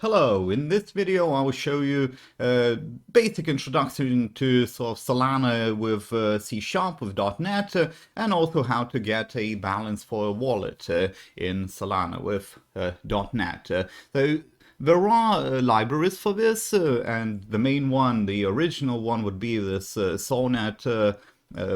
Hello, in this video I will show you a basic introduction to sort of Solana with C# with .NET and also how to get a balance for a wallet in Solana with .NET. So there are libraries for this and the main one, the original one, would be this Solnet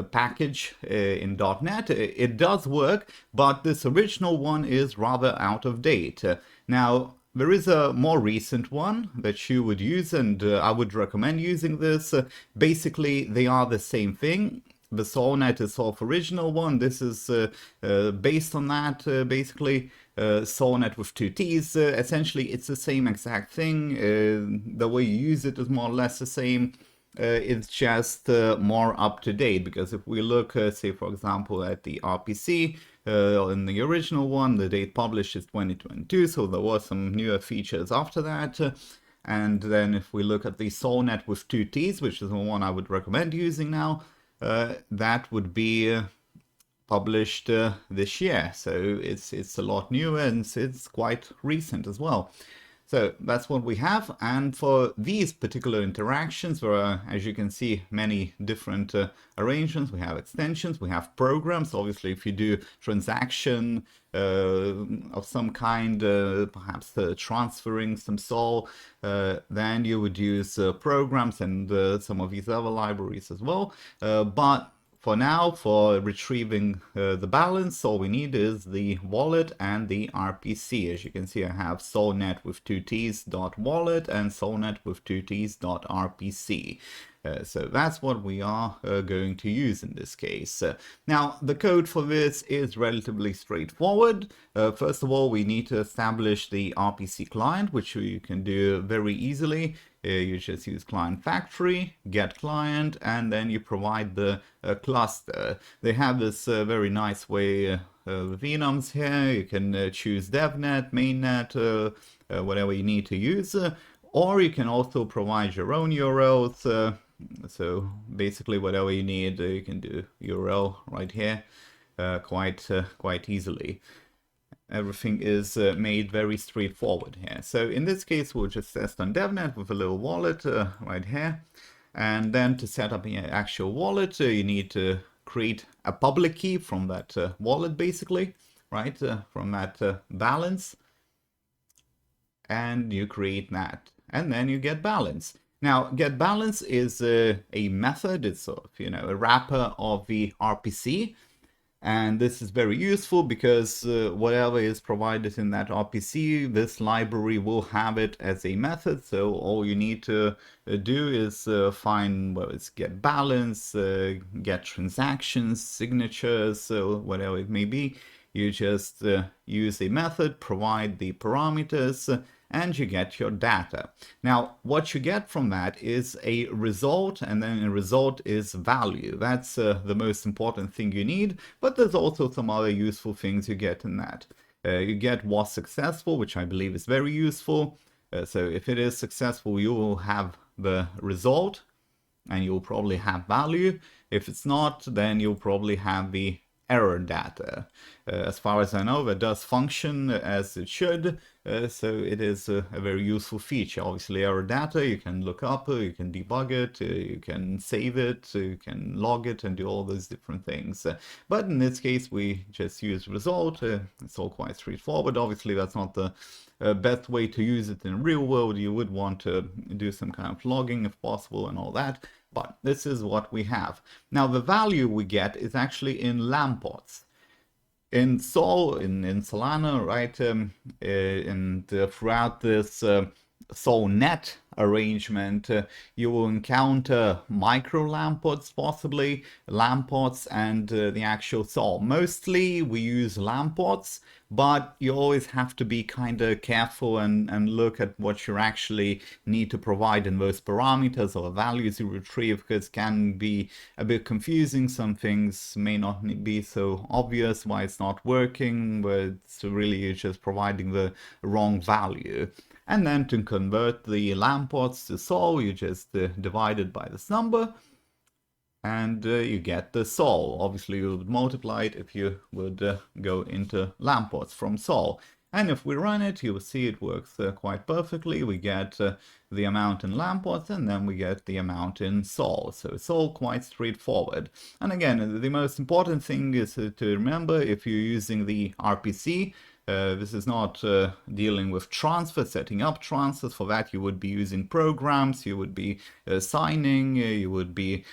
package in .NET. It does work, but this original one is rather out of date. Now, there is a more recent one that you would use, and I would recommend using this. Basically, they are the same thing. The Solnet is sort of original one. This is based on that, basically. Solnet with two T's. Essentially, it's the same exact thing. The way you use it is more or less the same. It's just more up to date, because if we look, say, for example, at the RPC, in the original one, the date published is 2022, so there were some newer features after that. And then if we look at the Solnet with two T's, which is the one I would recommend using now, that would be published this year. So it's a lot newer and it's quite recent as well. So that's what we have, and for these particular interactions, there are, as you can see, many different arrangements. We have extensions, we have programs. Obviously, if you do transaction of some kind, perhaps transferring some SOL, then you would use programs and some of these other libraries as well. But for now, for retrieving the balance, all we need is the wallet and the RPC. As you can see, I have solnet with two T's .wallet and solnet with two T's .rpc. So that's what we are going to use in this case. Now, the code for this is relatively straightforward. First of all, we need to establish the RPC client, which you can do very easily. You just use client factory, get client, and then you provide the cluster. They have this very nice way with enums here. You can choose devnet, mainnet, whatever you need to use, or you can also provide your own URLs. So basically, whatever you need, you can do URL right here quite easily. Everything is made very straightforward here. So in this case, we'll just test on DevNet with a little wallet right here. And then to set up an actual wallet, you need to create a public key from that wallet, basically, right? From that balance. And you create that. And then you get balance. Now, get balance is a method. It's sort of, a wrapper of the RPC. And this is very useful because whatever is provided in that RPC, this library will have it as a method. So all you need to do is find, well, it's get balance, get transactions, signatures, whatever it may be. You just use a method, provide the parameters, and you get your data. Now, what you get from that is a result, and then a result is value. That's the most important thing you need, but there's also some other useful things you get in that. You get was successful, which I believe is very useful. So if it is successful, you will have the result, and you'll probably have value. If it's not, then you'll probably have the error data. As far as I know, that does function as it should, so it is a very useful feature. Obviously, error data you can look up, you can debug it, you can save it, you can log it and do all those different things. But in this case, we just use result. It's all quite straightforward. Obviously, that's not the best way to use it in real world. You would want to do some kind of logging if possible and all that. But this is what we have. Now, the value we get is actually in lampots. In Sol, in Solana, right, and throughout this Solnet arrangement, you will encounter micro lampots, possibly lampots, and the actual Sol. Mostly we use lampots, but you always have to be kind of careful and look at what you actually need to provide in those parameters or values you retrieve, because it can be a bit confusing. Some things may not be so obvious why it's not working, but it's really you're just providing the wrong value. And then to convert the lampots to Sol, you just divide it by this number, and you get the Sol. Obviously, you would multiply it if you would go into lampots from Sol. And if we run it, you will see it works quite perfectly. We get the amount in Lampots, and then we get the amount in Sol. So it's all quite straightforward. And again, the most important thing is to remember, if you're using the RPC, this is not dealing with transfer, setting up transfers. For that, you would be using programs, you would be signing, you would be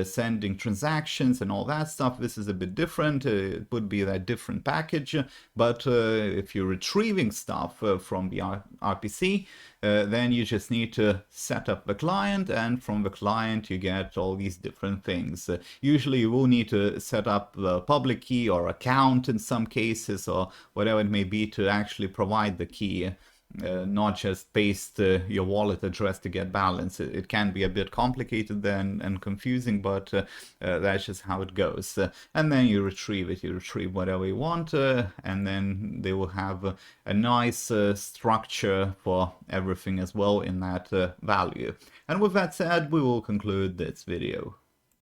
sending transactions and all that stuff. This is a bit different. It would be that different package. But if you're retrieving stuff from the RPC, then you just need to set up the client, and from the client you get all these different things. Usually you will need to set up the public key or account in some cases, or whatever it may be, to actually provide the key. Not just paste your wallet address to get balance. It can be a bit complicated then and confusing, but that's just how it goes. And then you retrieve it. You retrieve whatever you want, and then they will have a nice structure for everything as well in that value. And with that said, we will conclude this video.